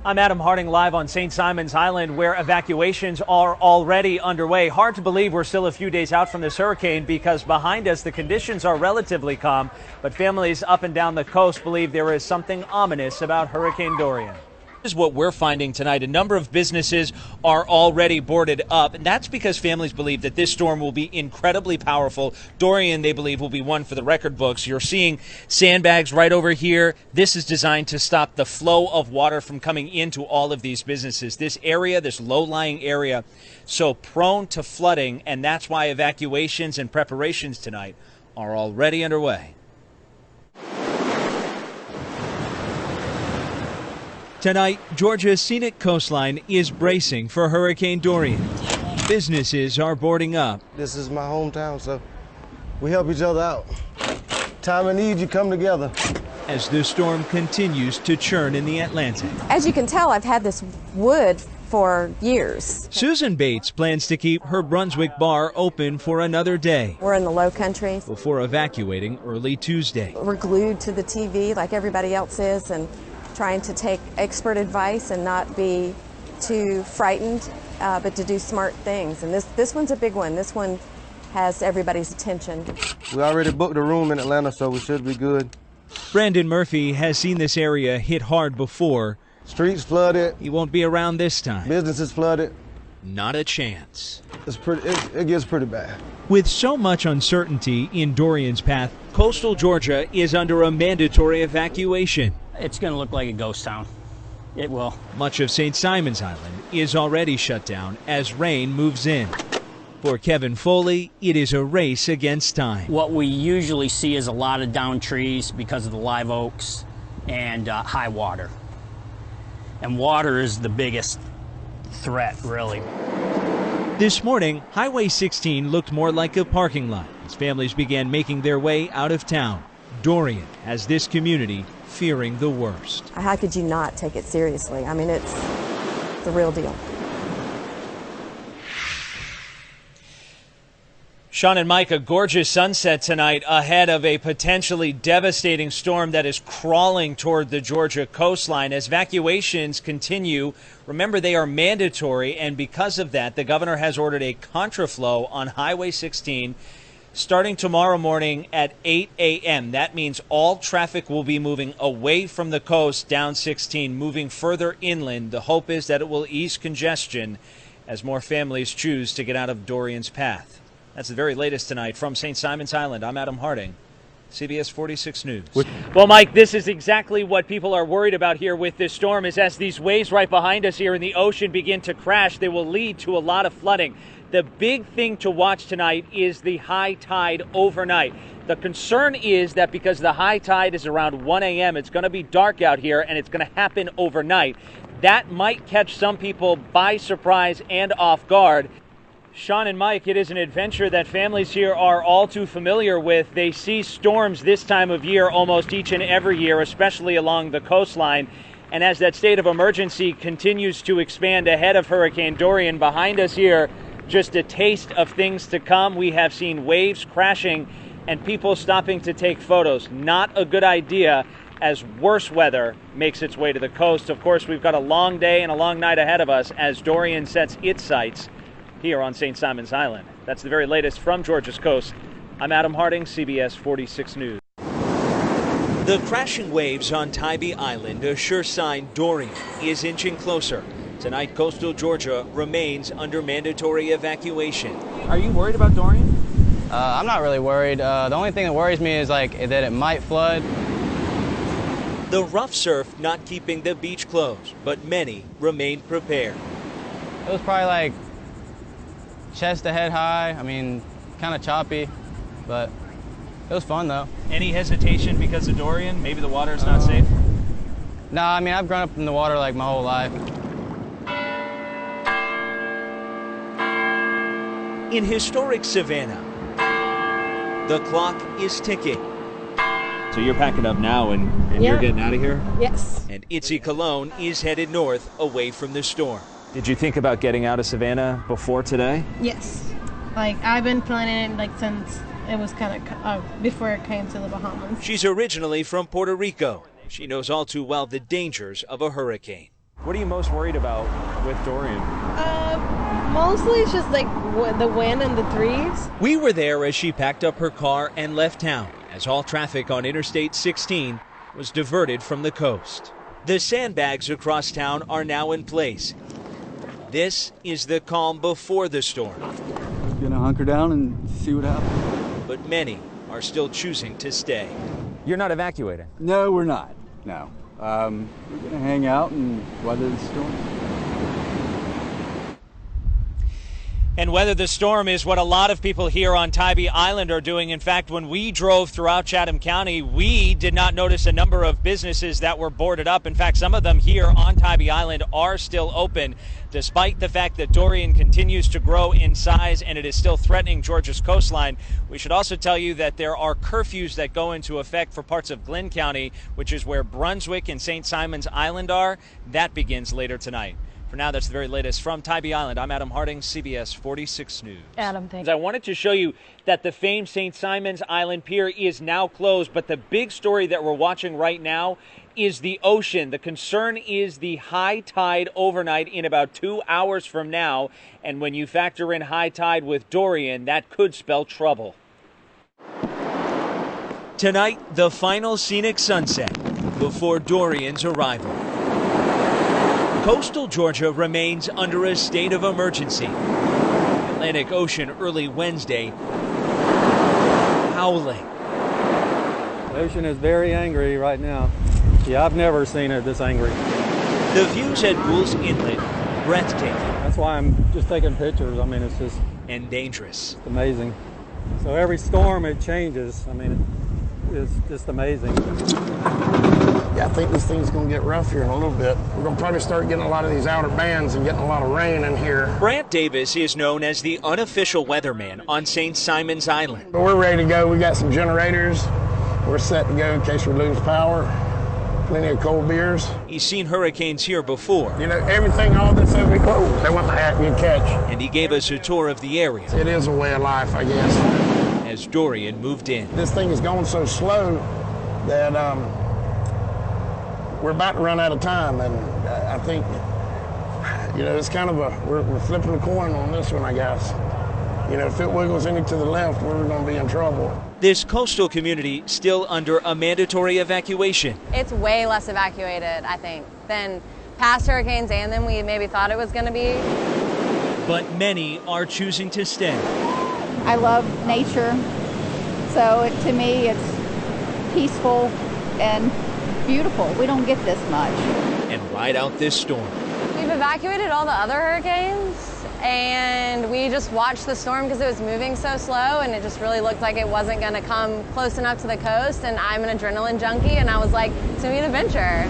I'm Adam Harding live on St. Simons Island, where evacuations are already underway. Hard to believe we're still a few days out from this hurricane because behind us the conditions are relatively calm, but families up and down the coast believe there is something ominous about Hurricane Dorian. This is what we're finding tonight. A number of businesses are already boarded up, and that's because families believe that this storm will be incredibly powerful. Dorian, they believe, will be one for the record books. You're seeing sandbags right over here. This is designed to stop the flow of water from coming into all of these businesses. This area, this low-lying area, so prone to flooding, and that's why evacuations and preparations tonight are already underway. Tonight, Georgia's scenic coastline is bracing for Hurricane Dorian. Businesses are boarding up. This is my hometown, so we help each other out. Time of need, you come together. As the storm continues to churn in the Atlantic. As you can tell, I've had this wood for years. Susan Bates plans to keep her Brunswick bar open for another day. We're in the Low Country. Before evacuating early Tuesday. We're glued to the TV like everybody else is, and trying to take expert advice and not be too frightened, but to do smart things. And this one's a big one. This one has everybody's attention. We already booked a room in Atlanta, so we should be good. Brandon Murphy has seen this area hit hard before. Streets flooded. He won't be around this time. Businesses flooded. Not a chance. It gets pretty bad. With so much uncertainty in Dorian's path, coastal Georgia is under a mandatory evacuation. It's going to look like a ghost town. It will. Much of St. Simons Island is already shut down as rain moves in. For Kevin Foley, it is a race against time. What we usually see is a lot of downed trees because of the live oaks and high water. And water is the biggest threat, really. This morning, Highway 16 looked more like a parking lot as families began making their way out of town. Dorian has this community fearing the worst. How could you not take it seriously? I mean, it's the real deal. Sean and Mike, a gorgeous sunset tonight ahead of a potentially devastating storm that is crawling toward the Georgia coastline. As evacuations continue, remember they are mandatory, and because of that, the governor has ordered a contraflow on Highway 16 starting tomorrow morning at 8 a.m. That means all traffic will be moving away from the coast down 16, moving further inland. The hope is that it will ease congestion as more families choose to get out of Dorian's path. That's the very latest tonight from St. Simons Island. I'm Adam Harding, CBS 46 News. Well, Mike, this is exactly what people are worried about here with this storm, is as these waves right behind us here in the ocean begin to crash, they will lead to a lot of flooding. The big thing to watch tonight is the high tide overnight. The concern is that because the high tide is around 1 a.m., it's going to be dark out here and it's going to happen overnight. That might catch some people by surprise and off guard. Sean and Mike, it is an adventure that families here are all too familiar with. They see storms this time of year almost each and every year, especially along the coastline. And as that state of emergency continues to expand ahead of Hurricane Dorian, behind us here, just a taste of things to come. We have seen waves crashing and people stopping to take photos. Not a good idea as worse weather makes its way to the coast. Of course, we've got a long day and a long night ahead of us as Dorian sets its sights here on St. Simons Island. That's the very latest from Georgia's coast. I'm Adam Harding, CBS 46 News. The crashing waves on Tybee Island, a sure sign Dorian is inching closer. Tonight, coastal Georgia remains under mandatory evacuation. Are you worried about Dorian? I'm not really worried. The only thing that worries me is that it might flood. The rough surf not keeping the beach closed, but many remain prepared. It was probably like chest to head high. I mean, kind of choppy, but it was fun though. Any hesitation because of Dorian? Maybe the water is not safe? No, I mean, I've grown up in the water like my whole life. In historic Savannah, the clock is ticking. So you're packing up now and you're getting out of here? Yes. And Itzy Cologne is headed north away from the storm. Did you think about getting out of Savannah before today? Yes. Like, I've been planning it like since it was kind of before it came to the Bahamas. She's originally from Puerto Rico. She knows all too well the dangers of a hurricane. What are you most worried about with Dorian? Mostly it's just like the wind and the trees. We were there as she packed up her car and left town, as all traffic on Interstate 16 was diverted from the coast. The sandbags across town are now in place. This is the calm before the storm. We're gonna hunker down and see what happens. But many are still choosing to stay. You're not evacuating? No, we're not. No. We're gonna hang out and weather the storm. And weather the storm is what a lot of people here on Tybee Island are doing. In fact, when we drove throughout Chatham County, we did not notice a number of businesses that were boarded up. In fact, some of them here on Tybee Island are still open, despite the fact that Dorian continues to grow in size and it is still threatening Georgia's coastline. We should also tell you that there are curfews that go into effect for parts of Glynn County, which is where Brunswick and St. Simons Island are. That begins later tonight. For now, that's the very latest from Tybee Island. I'm Adam Harding, CBS 46 News. Adam, thanks. I wanted to show you that the famed St. Simons Island Pier is now closed, but the big story that we're watching right now is the ocean. The concern is the high tide overnight in about 2 hours from now, and when you factor in high tide with Dorian, that could spell trouble. Tonight, the final scenic sunset before Dorian's arrival. Coastal Georgia remains under a state of emergency. Atlantic Ocean early Wednesday, howling. The ocean is very angry right now. Yeah, I've never seen it this angry. The views at Goulds Inlet, breathtaking. That's why I'm just taking pictures. I mean, it's just and dangerous. amazing. So every storm, it changes. I mean, it's just amazing. Yeah, I think this thing's going to get rough here in a little bit. We're going to probably start getting a lot of these outer bands and getting a lot of rain in here. Brant Davis is known as the unofficial weatherman on St. Simons Island. But we're ready to go. We got some generators. We're set to go in case we lose power. Plenty of cold beers. He's seen hurricanes here before. You know, everything, all this over here, whoa, they want the hat you catch. And he gave us a tour of the area. It is a way of life, I guess. As Dorian moved in. This thing is going so slow that we're about to run out of time, and I think, you know, it's kind of we're flipping the coin on this one, I guess. You know, if it wiggles any to the left, we're going to be in trouble. This coastal community still under a mandatory evacuation. It's way less evacuated, I think, than past hurricanes and than we maybe thought it was going to be. But many are choosing to stay. I love nature, so to me it's peaceful and beautiful. We don't get this much. And ride out this storm. We've evacuated all the other hurricanes, and we just watched the storm because it was moving so slow, and it just really looked like it wasn't going to come close enough to the coast, and I'm an adrenaline junkie, and I was like, it's going to be an adventure.